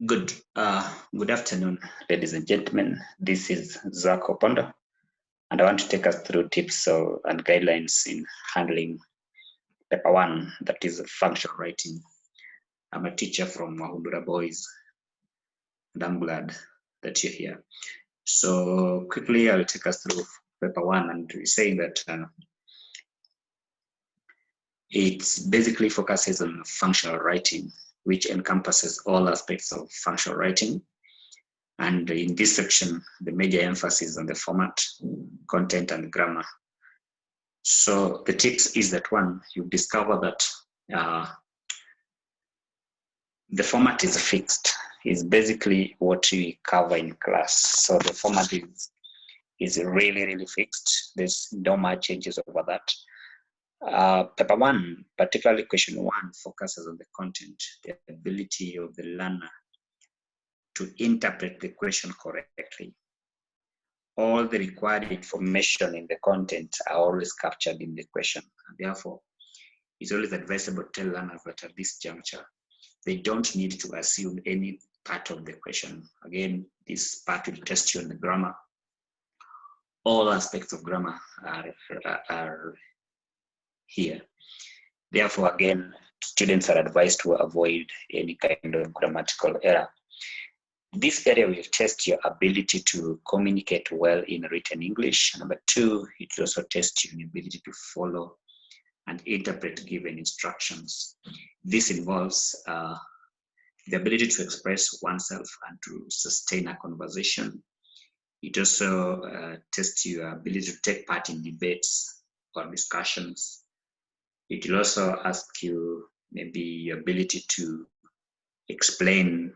Good afternoon, ladies and gentlemen. This is Zach Opondo, and I want to take us through tips and guidelines in handling paper one, that is functional writing. I'm a teacher from Mahundura Boys, and I'm glad that you're here. So quickly, I'll take us through paper one, and we're saying that it basically focuses on functional writing, which encompasses all aspects of functional writing. And in this section, the major emphasis on the format, content, and grammar. So the tips is that one, you discover that the format is fixed. Is basically what we cover in class. So the format is really fixed. There's no much changes over that. Paper one, particularly question one, focuses on the content, the ability of the learner to interpret the question correctly. All the required information in the content are always captured in the question. And therefore, it's always advisable to tell learners that at this juncture, they don't need to assume any part of the question. Again, this part will test you on the grammar. All aspects of grammar are here. Therefore, again, students are advised to avoid any kind of grammatical error. This area will test your ability to communicate well in written English. Number two, it will also test your ability to follow and interpret given instructions. This involves the ability to express oneself and to sustain a conversation. It also tests your ability to take part in debates or discussions. It will also ask you maybe your ability to explain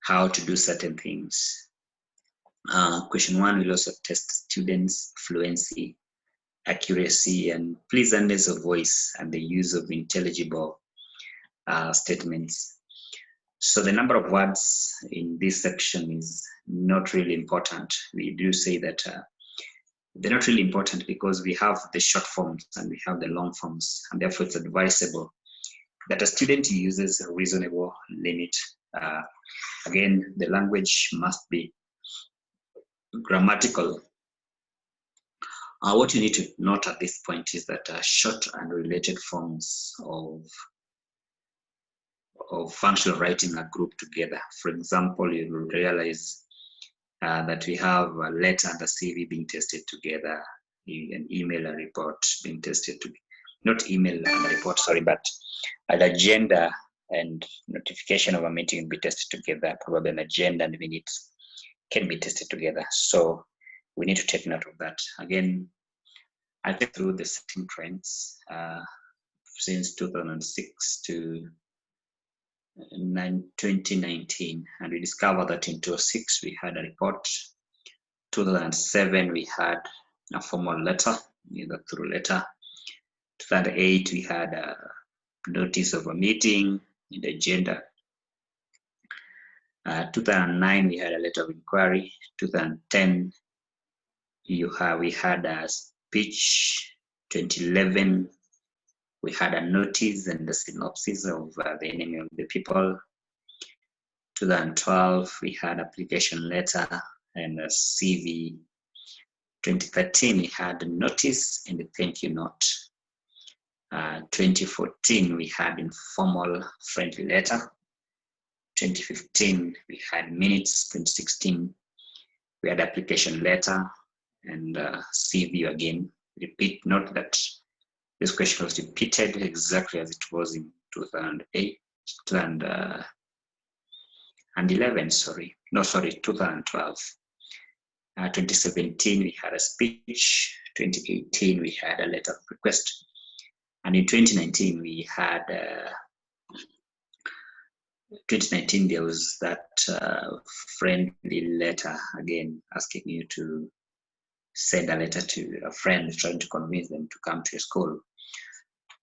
how to do certain things. Question one will also test students' fluency, accuracy, and pleasantness of voice and the use of intelligible statements. So the number of words in this section is not really important. We do say that they're not really important because we have the short forms and we have the long forms, and therefore it's advisable that a student uses a reasonable limit. Again, the language must be grammatical. What you need to note at this point is that short and related forms of functional writing are grouped together. For example, you will realize that we have a letter and a CV being tested together, an email and report being tested together. Not email and report, sorry, but an agenda and notification of a meeting will be tested together. Probably an agenda and minutes can be tested together. So we need to take note of that. Again, I'll take through the setting trends since 2006 to 2019, and we discovered that in 2006 we had a report. 2007 we had a formal letter, either through letter. 2008 we had a notice of a meeting in the agenda. 2009 we had a letter of inquiry. 2010 we had a speech. 2011 we had a notice and a synopsis of the name of the people. 2012 we had application letter and a CV. 2013 we had a notice and a thank you note. 2014 we had informal friendly letter. 2015 we had minutes. 2016 we had application letter and CV again. Repeat, note that this question was repeated exactly as it was in 2008 and 2012. 2017 we had a speech. 2018 we had a letter of request, and in 2019 we had 2019 there was that friendly letter again asking you to send a letter to a friend trying to convince them to come to your school.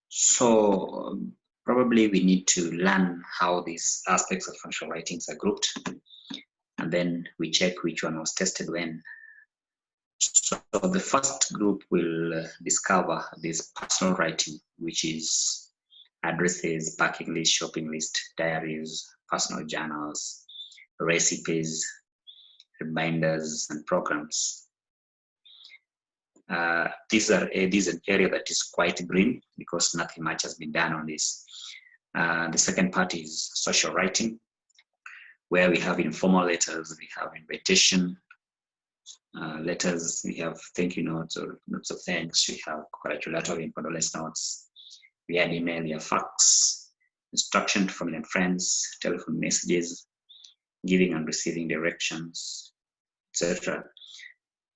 So probably we need to learn how these aspects of functional writings are grouped, and then we check which one was tested when. So the first group will discover this personal writing, which is addresses, packing list, shopping list, diaries, personal journals, recipes, reminders, and programs. This is an area that is quite green because nothing much has been done on this. The second part is social writing, where we have informal letters, we have invitation letters, we have thank you notes or notes of thanks, we have congratulatory and condolence notes, we had email, we have fax, instruction to family and friends, telephone messages, giving and receiving directions, etc.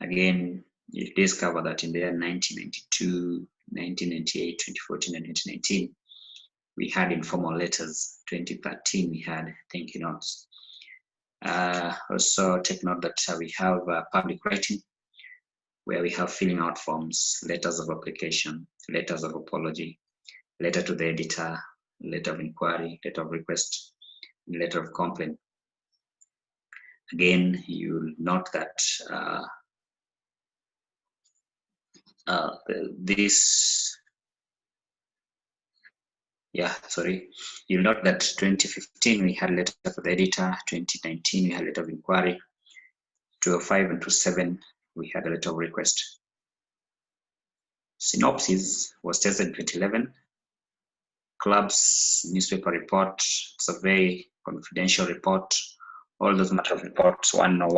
Again, it is covered that in the year 1992, 1998, 2014, and 2019, we had informal letters. 2013, we had thank you notes. Also take note that we have public writing, where we have filling out forms, letters of application, letters of apology, letter to the editor, letter of inquiry, letter of request, letter of complaint. Again, you'll note that you'll note that 2015 we had letter for the editor, 2019 we had letter of inquiry, 205 and 27 we had a letter of request. Synopsis was tested in 2011. Clubs, newspaper report, survey, confidential report, all those matter of reports, one or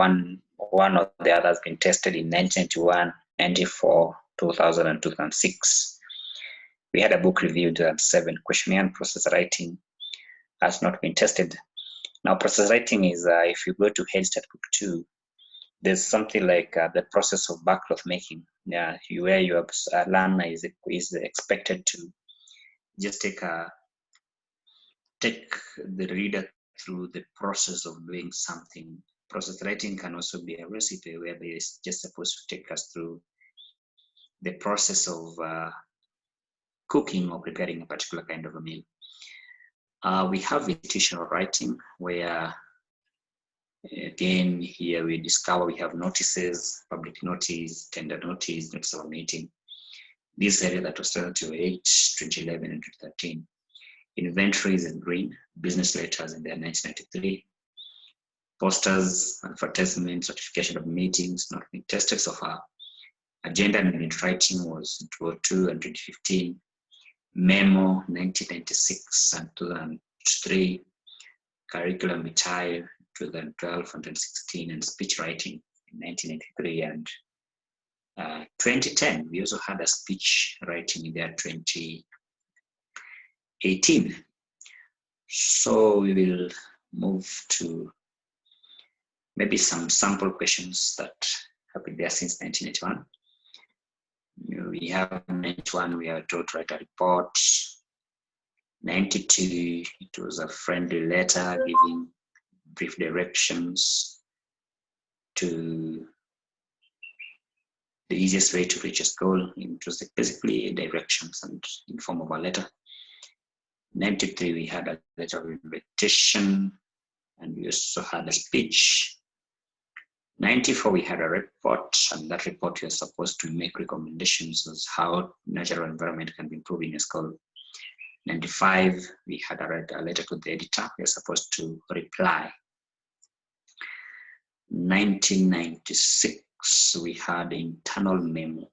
the other has been tested in 1991, 94, 2000, and 2006. We had a book review in 2007. Questionnaire and process writing has not been tested. Now, process writing is, if you go to Head Start Book 2, there's something like the process of backcloth making, where your learner is expected to just take the reader through the process of doing something. Process writing can also be a recipe where they are just supposed to take us through the process of cooking or preparing a particular kind of a meal. We have institutional writing, where again here we discover we have notices, public notice, tender notice, notice of meeting. This area that was 2008, 2011, and 2013. Inventories in green, business letters in there 1993. Posters, advertisements, certification of meetings not being tested so far. Agenda and minute writing was 2002 and 2015. Memo 1996 and 2003. Curriculum vitae 2012 and 2016, and speech writing in 1993 and 2010. We also had a speech writing in there 2018. So we will move to maybe some sample questions that have been there since 1981. We have 91, we are told to write a report. 92, it was a friendly letter giving brief directions to the easiest way to reach a goal. It was basically directions and in form of a letter. 93, we had a letter of invitation, and we also had a speech. 94, we had a report, and that report was supposed to make recommendations as how natural environment can be improved in a school. 95, we had a letter to the editor. We were supposed to reply. 1996, we had internal memo.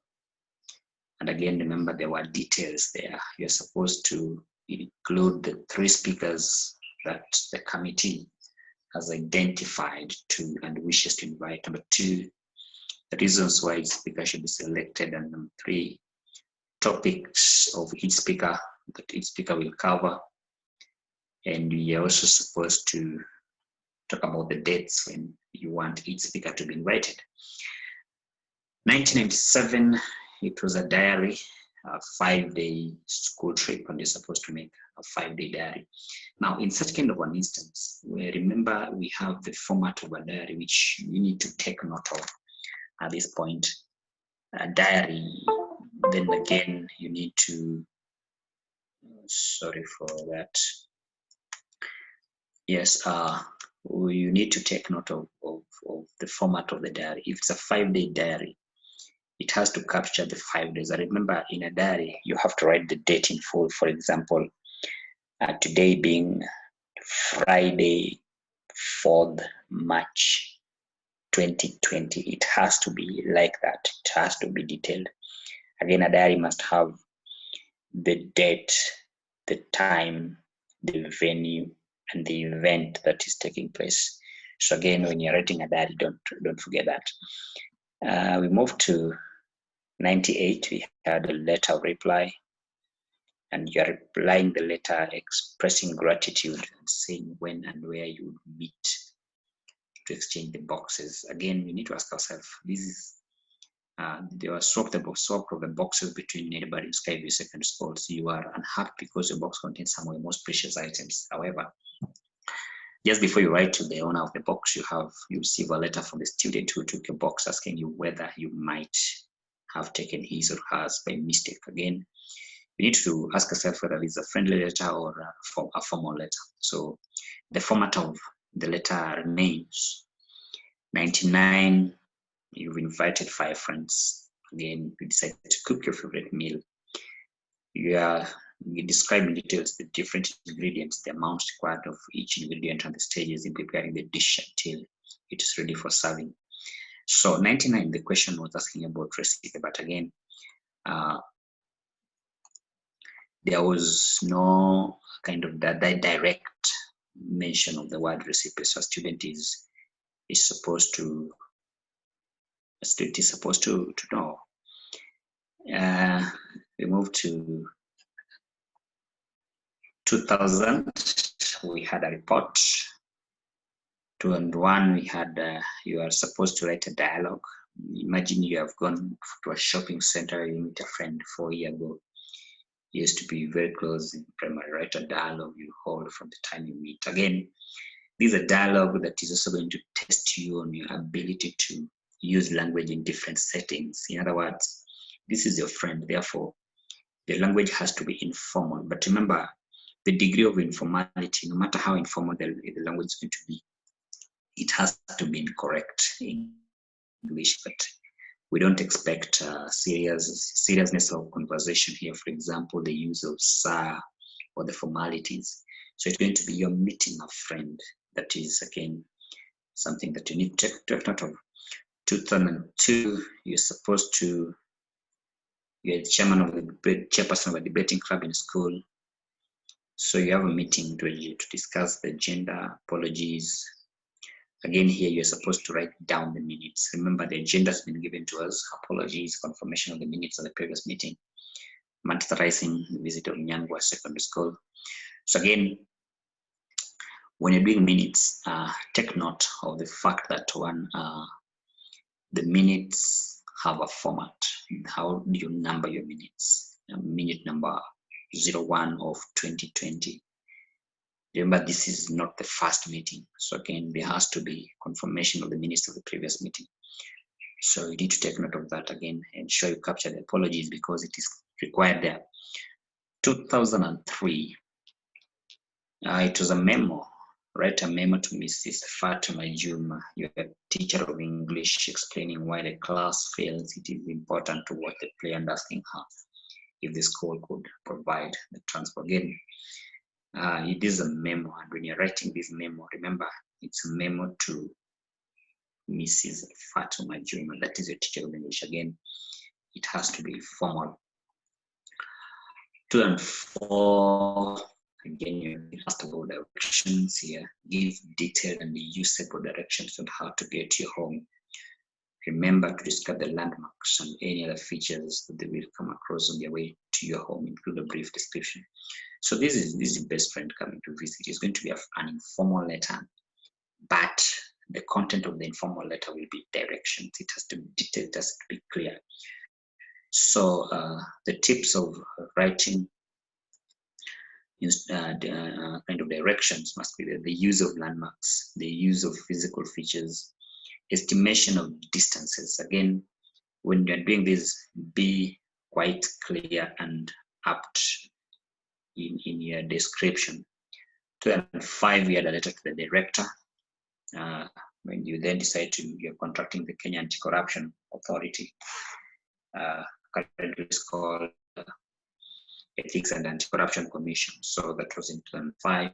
And again, remember there were details there. You're supposed to include the 3 speakers that the committee has identified to and wishes to invite. Number 2, the reasons why each speaker should be selected. And number 3, topics of each speaker that each speaker will cover. And we are also supposed to talk about the dates when you want each speaker to be invited. 1997, it was a diary, a 5-day school trip, and you're supposed to make a 5-day diary. Now, in such kind of an instance, where remember we have the format of a diary, which you need to take note of at this point. A diary, then again, you need to, sorry for that. Yes, you need to take note of the format of the diary. If it's a 5-day diary, it has to capture the 5 days. I remember in a diary, you have to write the date in full. For example, today being Friday, 4th March 2020. It has to be like that. It has to be detailed. Again, a diary must have the date, the time, the venue, and the event that is taking place. So again, when you're writing a diary, don't forget that. We moved to 98. We had a letter of reply, and you're replying the letter expressing gratitude and saying when and where you would meet to exchange the boxes. Again, we need to ask ourselves, this is they were swap of the boxes between anybody in Skyview Secondary School. So you are unhappy because your box contains some of your most precious items. However, just before you write to the owner of the box, you receive a letter from the student who took your box asking you whether you might have taken his or hers by mistake. Again, you need to ask yourself whether it's a friendly letter or a formal letter. So the format of the letter remains. 99, you've invited 5 friends. Again, you decided to cook your favorite meal. You describe in details the different ingredients, the amount required of each ingredient, and the stages in preparing the dish until it is ready for serving. So 99, the question was asking about recipe, but again, there was no kind of direct mention of the word recipe. So a student is supposed to know. We moved to 2000. We had a report. 2001, we had you are supposed to write a dialogue. Imagine you have gone to a shopping center, you meet a friend 4 years ago. You used to be very close in primary. Write a dialogue you hold from the time you meet. Again, this is a dialogue that is also going to test you on your ability to use language in different settings. In other words, this is your friend, therefore the language has to be informal. But remember, the degree of informality, no matter how informal the language is going to be, it has to be in correct English. But we don't expect seriousness of conversation here. For example, the use of sir or the formalities. So it's going to be you're meeting a friend. That is, again, something that you need to take note of. 2002, you're chairperson of a debating club in school. So you have a meeting to discuss the gender apologies. Again, here you're supposed to write down the minutes. Remember, the agenda has been given to us: apologies, confirmation of the minutes of the previous meeting, monetizing the visit of Nyangwa Secondary School. So again, when you're doing minutes, take note of the fact that the minutes have a format. How do you number your minutes? Minute number 01 of 2020. Remember, this is not the first meeting. So again, there has to be confirmation of the minutes of the previous meeting. So you need to take note of that again. Ensure you capture the apologies because it is required there. 2003, it was a memo. Write a memo to Mrs. Fatima Juma, your teacher of English, explaining why the class fails. It is important to watch the play and asking her if the school could provide the transport. Again, it is a memo, and when you're writing this memo, remember it's a memo to Mrs. Fatima Juma, that is your teacher of English. Again, it has to be formal. 2 and 4, again, you asked about directions here. Give detailed and usable directions on how to get you home. Remember to describe the landmarks and any other features that they will come across on their way to your home, include a brief description. So this is your best friend coming to visit. It's going to be an informal letter, but the content of the informal letter will be directions. It has to be detailed, it has to be clear. So the tips of writing kind of directions must be the use of landmarks, the use of physical features, estimation of distances. Again, when you're doing this, be quite clear and apt in your description. 2005, we had a letter to the director. When you then decide you're contracting the Kenya Anti-Corruption Authority, currently it's called Ethics and Anti-Corruption Commission. So that was in 2005.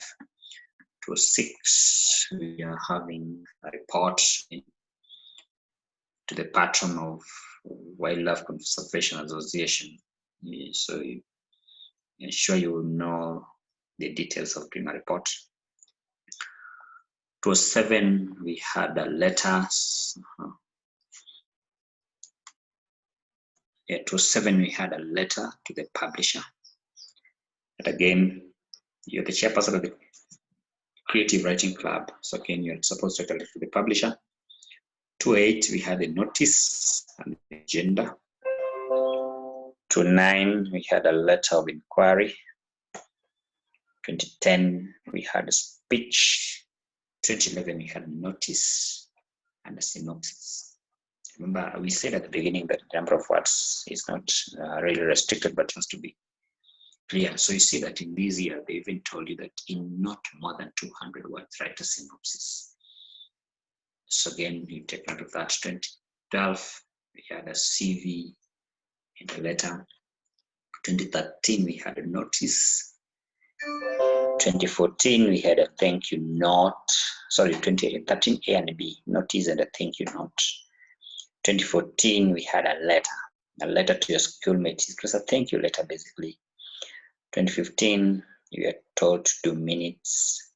To 6, we are having a report to the patron of Wildlife Conservation Association. So you ensure you know the details of doing a report. To 7, we had a letter. To 7, we had a letter to the publisher. But again, you're the chairperson of the Creative Writing Club. So again, you're supposed to write a letter to the publisher. To 8, we had a notice and agenda. To 9, we had a letter of inquiry. 2010, we had a speech. 2011, we had a notice and a synopsis. Remember, we said at the beginning that the number of words is not really restricted, but has to be clear. So you see that in this year, they even told you that in not more than 200 words, write a synopsis. So again, you take note of that. 2012, we had a CV and a letter. 2013, we had a notice. 2014, we had a thank you note. Sorry, 2013 A and B, notice and a thank you note. 2014, we had a letter to your schoolmates. It was a thank you letter, basically. 2015, you were told to do minutes.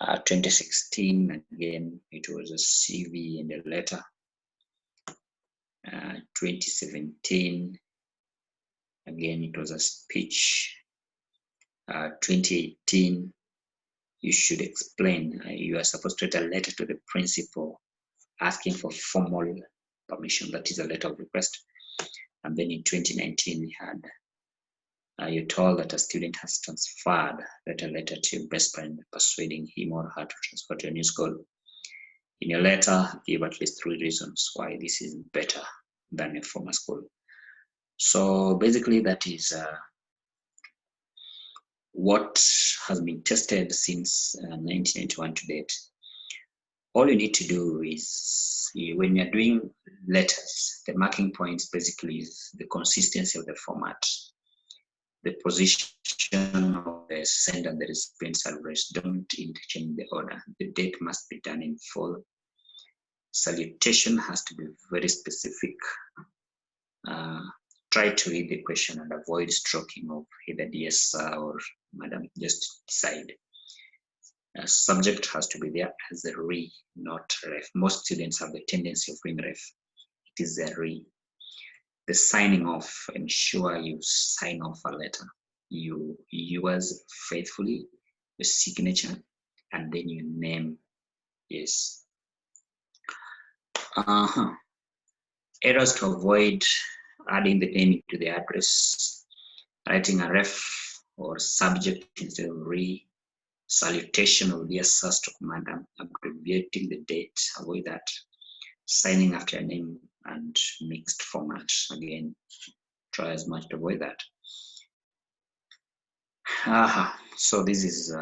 2016, again, it was a CV and a letter. 2017, again, it was a speech. 2018, you should explain. You are supposed to write a letter to the principal asking for formal permission. That is a letter of request. And then in 2019, we had you're told that a student has transferred, write a letter to your best friend persuading him or her to transfer to a new school. In your letter, give at least 3 reasons why this is better than a former school. So basically, that is what has been tested since 1991 to date. All you need to do is, when you're doing letters, the marking points basically is the consistency of the format, the position of the sender and the recipient's address. Don't interchange the order. The date must be done in full. Salutation has to be very specific. Try to read the question and avoid stroking of either dear sir or madam. Just decide. Subject has to be there as a re, not ref. Most students have the tendency of being ref. It is a re. The signing off, ensure you sign off a letter. Yours faithfully, the signature, and then your name. Yes. Errors to avoid: adding the name to the address, writing a ref or subject instead of re, salutation of dear sir to madam, abbreviating the date, avoid that, signing after a name, and mixed format. Again, try as much to avoid that. So this is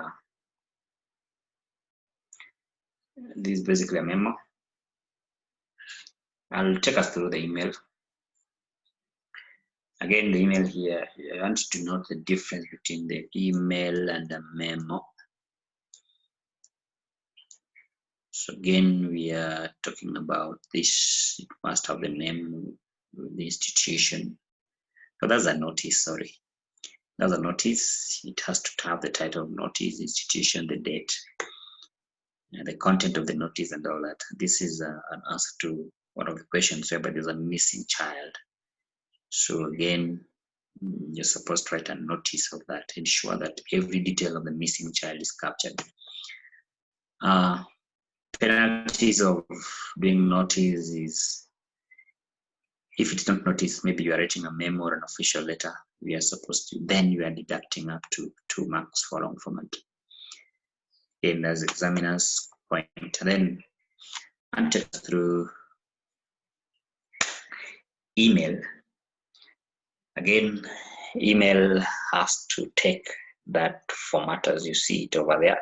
basically a memo. I'll take us through the email. Again, the email here, I want you to note the difference between the email and the memo. So again, we are talking about this. It must have the name of the institution. So that's a notice, sorry. That's a notice. It has to have the title of notice, institution, the date, and the content of the notice and all that. This is an answer to one of the questions whereby there's a missing child. So again, you're supposed to write a notice of that. Ensure that every detail of the missing child is captured. Penalties of doing notice is, if it's not notice, maybe you are writing a memo or an official letter, we are supposed to, then you are deducting up to 2 marks for long format. And as examiners point, then and take through email. Again, email has to take that format as you see it over there.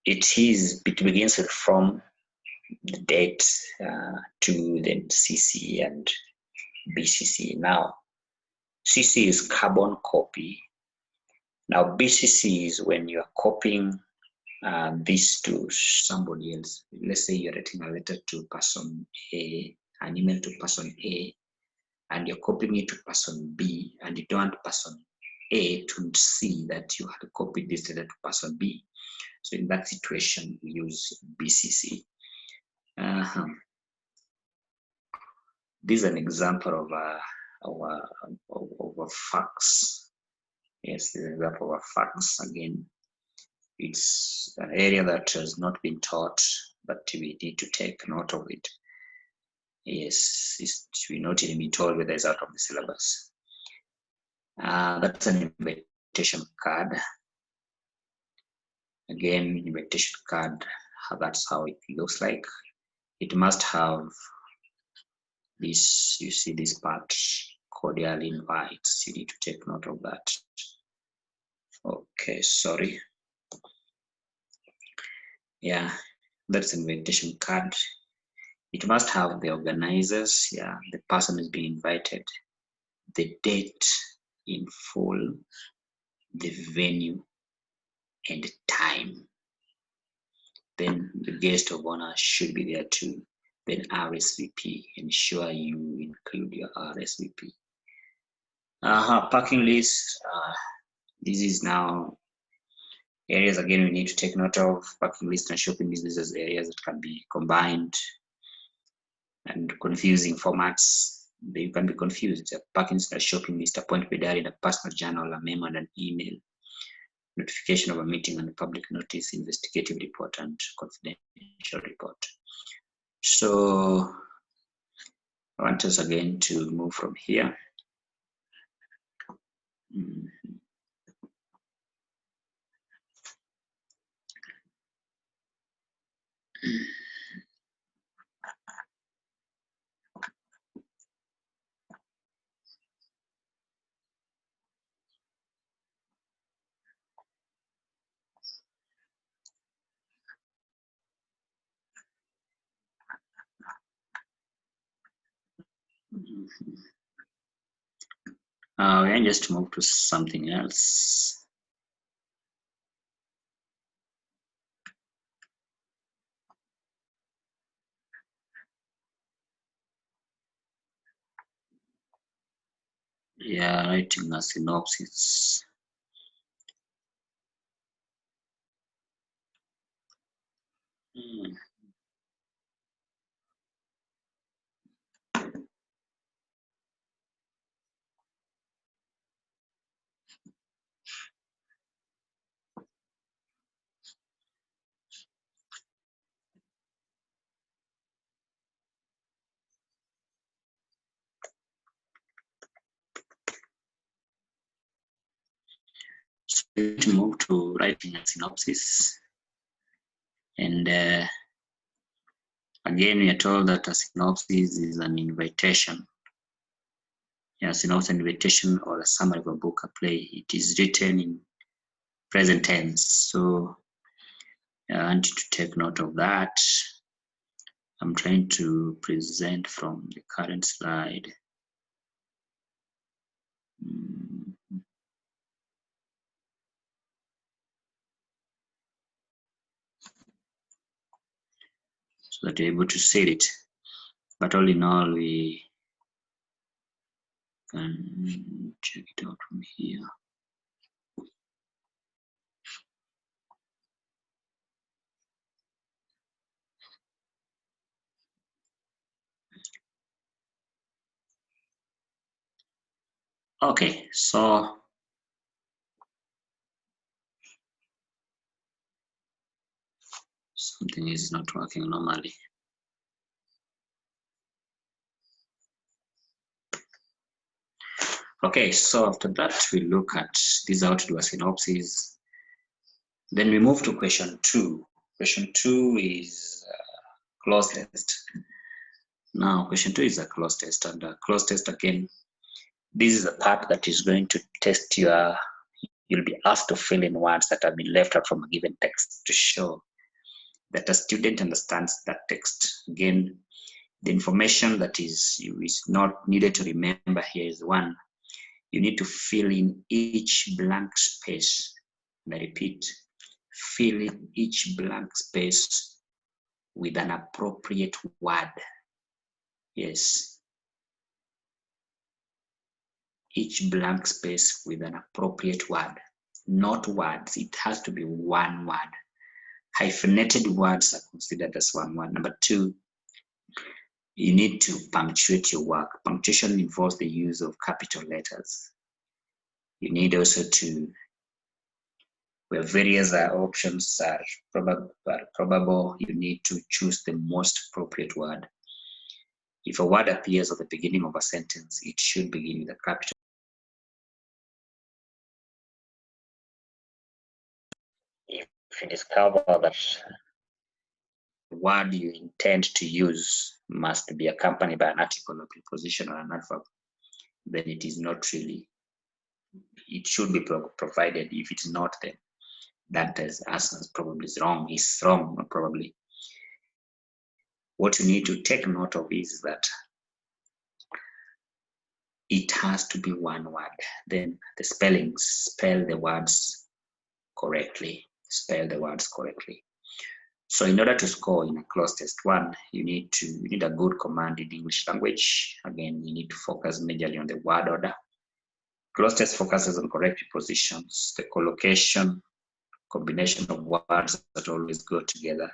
It begins with from, the date, to then CC and BCC. Now, CC is carbon copy. Now, BCC is when you are copying this to somebody else. Let's say you're writing a letter to person A, an email to person A, and you're copying it to person B, and you don't want person A to see that you had copied this letter to person B. So in that situation, we use BCC. This is an example of a fax. Yes, this is an example of a fax. Again, it's an area that has not been taught, but we need to take note of it. Yes, we're not even told whether it's out of the syllabus. That's an invitation card. Again, invitation card, that's how it looks like. It must have this, you see this part, cordial invites. You need to take note of that. Okay, sorry. Yeah, that's an invitation card. It must have the organizers, yeah, the person is being invited, the date in full, the venue, and time. Then the guest of honor should be there too. Then RSVP, ensure you include your RSVP. Parking list, this is now areas again we need to take note of. Parking list and shopping businesses areas that can be combined, and confusing formats. They can be confused. A parking list, a shopping list, a point diary, and a personal journal, a memo, and an email. Notification of a meeting and a public notice, investigative report, and confidential report. So I want us again to move from here. We can just move to something else. Yeah, writing a synopsis. So to move to writing a synopsis, and again we are told that a synopsis is an invitation. Yeah, synopsis, an invitation or a summary of a book, a play. It is written in present tense. So I want you to take note of that. I'm trying to present from the current slide. So that you're able to see it. But all in all, we can check it out from here. Okay, so something is not working normally. Okay, so after that, we look at this how to do a synopsis. Then we move to question 2. Question 2 is cloze test. Now, question 2 is a cloze test, and a cloze test again, this is a part that is going to test your, you'll be asked to fill in words that have been left out from a given text to show that a student understands that text. Again, the information that is not needed to remember here is 1, You need to fill in each blank space. And I repeat, fill in each blank space with an appropriate word. Yes. Each blank space with an appropriate word. Not words, it has to be one word. Hyphenated words are considered as one word. Number two, you need to punctuate your work. Punctuation involves the use of capital letters. You need also to, where various options are probable, you need to choose the most appropriate word. If a word appears at the beginning of a sentence, it should begin with a capital. If you discover that the word you intend to use must be accompanied by an article, a preposition, or an adverb, then it is not really, it should be provided. If it's not, then that answer probably is wrong. It's wrong, not probably. What you need to take note of is that it has to be one word. Then the spellings, spell the words correctly. Spell the words correctly. So in order to score in a closed test one, you need a good command in English language. Again, you need to focus majorly on the word order. Closed test focuses on correct prepositions, the collocation, combination of words that always go together,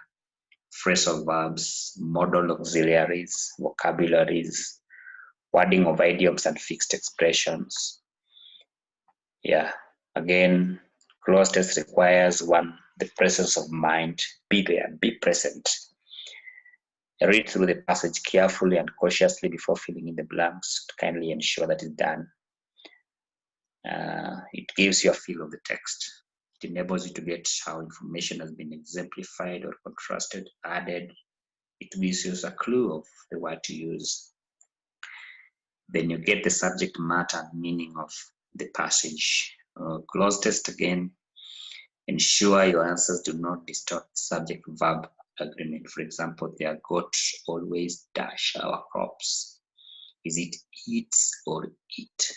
phrasal verbs, modal auxiliaries, vocabularies, wording of idioms and fixed expressions. Yeah, again, closed test requires one, the presence of mind. Be there, be present. Read through the passage carefully and cautiously before filling in the blanks to kindly ensure that it's done. It gives you a feel of the text. It enables you to get how information has been exemplified or contrasted, added. It gives you a clue of the word to use. Then you get the subject matter and meaning of the passage. Closed test again, ensure your answers do not distort subject-verb agreement. For example, their goat always dash our crops. Is it eats or eat?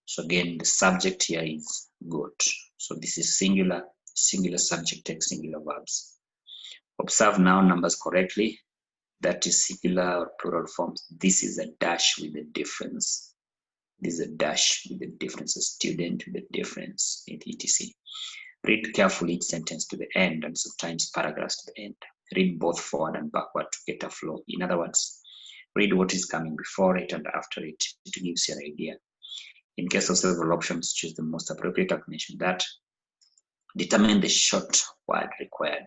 So again, the subject here is goat. So this is singular subject text, singular verbs. Observe noun numbers correctly. That is singular or plural forms. This is a dash with a difference. This is a dash with a difference, a student with a difference, etc. Read carefully each sentence to the end and sometimes paragraphs to the end. Read both forward and backward to get a flow. In other words, read what is coming before it and after it. It gives you an idea. In case of several options, choose the most appropriate explanation that. Determine the short word required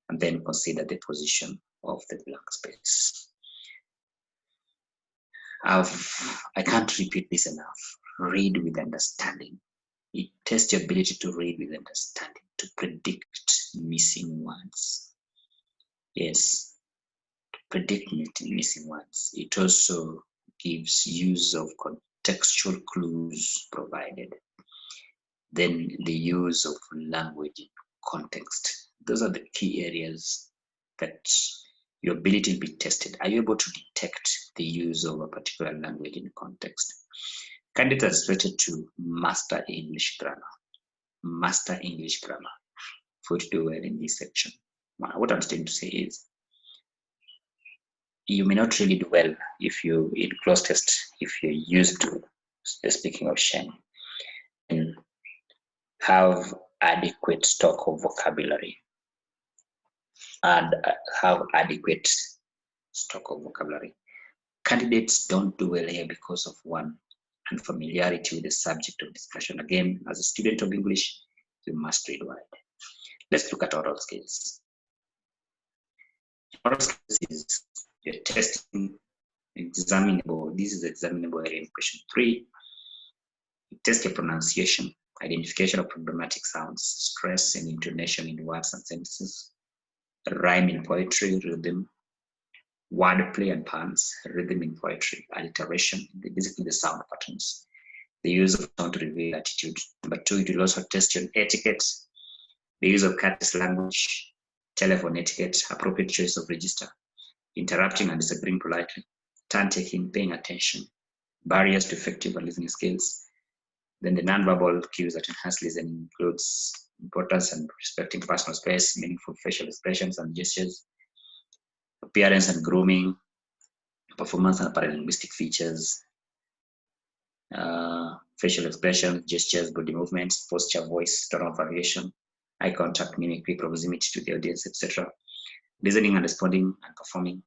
and then consider the position of the blank space. I can't repeat this enough. Read with understanding. It tests your ability to read with understanding, to predict missing words. Yes, to predict missing words. It also gives use of contextual clues provided. Then the use of language in context. Those are the key areas that your ability will be tested. Are you able to detect the use of a particular language in context? Candidates are rated to master English grammar. Master English grammar for you to do well in this section. What I'm trying to say is, you may not really do well if you, in closed test, if you're used to the speaking of Sheng, and have adequate stock of vocabulary and have adequate stock of vocabulary. Candidates don't do well here because of one, unfamiliarity with the subject of discussion. Again, as a student of English, you must read wide. Let's look at oral skills. Oral skills is your testing examinable. This is examinable area in question 3. You test your pronunciation, identification of problematic sounds, stress and intonation in words and sentences, rhyme in poetry, rhythm, wordplay and puns, rhythm in poetry, alliteration, basically the sound patterns, the use of sound to reveal attitude. Number 2, it will also test your etiquette, the use of courteous language, telephone etiquette, appropriate choice of register, interrupting and disagreeing politely, turn taking, paying attention, barriers to effective listening skills, Then the nonverbal cues that enhance listening includes importance and respecting personal space, meaningful facial expressions and gestures, appearance and grooming, performance and paralinguistic features, facial expressions, gestures, body movements, posture, voice, tone of variation, eye contact, mimicry, proximity to the audience, etc. Listening and responding and performing,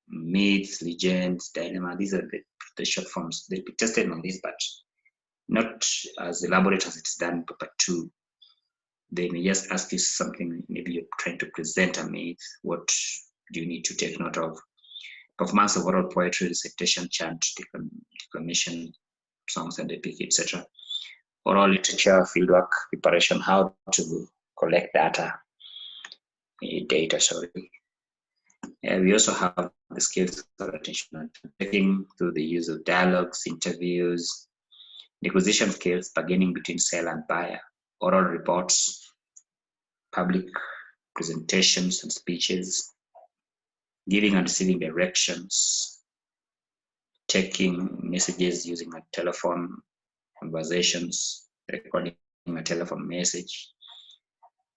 myths, legends, dilemma. These are the short forms. They'll be tested on this, but not as elaborate as it's done in paper 2. They may just ask you something, maybe you're trying to present a myth. What do you need to take note of? Performance of oral poetry, recitation, chant, declamation, songs and epic, etc. Oral literature, fieldwork, preparation, how to collect data. We also have the skills of attention taking through the use of dialogues, interviews, negotiation skills, bargaining between seller and buyer, oral reports, public presentations and speeches, giving and receiving directions, taking messages using a telephone, conversations, recording a telephone message,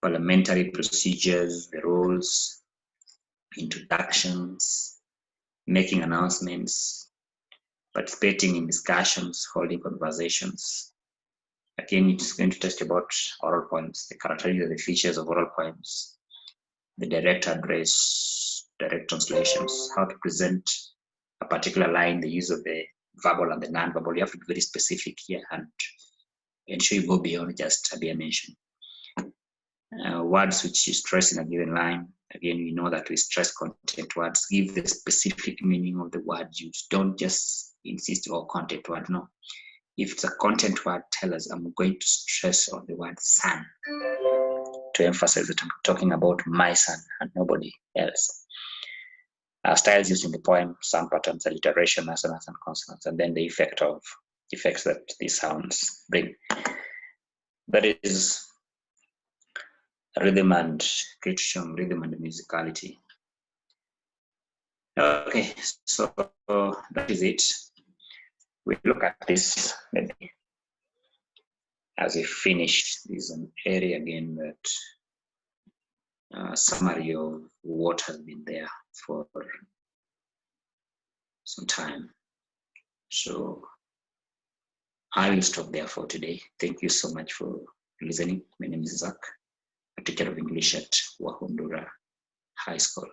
parliamentary procedures, the rules, introductions, making announcements, participating in discussions, holding conversations. Again, it's going to test about oral poems, the characteristics, the features of oral poems, the direct address, direct translations, how to present a particular line, the use of the verbal and the non-verbal. You have to be very specific here and ensure you go beyond just a bare mention. Words which you stress in a given line. Again, we know that we stress content words. Give the specific meaning of the word used. Don't just insist on content word. No. If it's a content word, tell us, I'm going to stress on the word son to emphasize that I'm talking about my son and nobody else. Styles used in the poem, sound patterns, alliteration, assonance, and consonants, and then the effects that these sounds bring. That is rhythm and creation, rhythm and musicality. Okay, so that is it. We look at this maybe as we finish. This is an area again that summary of what has been there for some time. So I will stop there for today. Thank you so much for listening. My name is Zach, a teacher of English at Wahundura High School.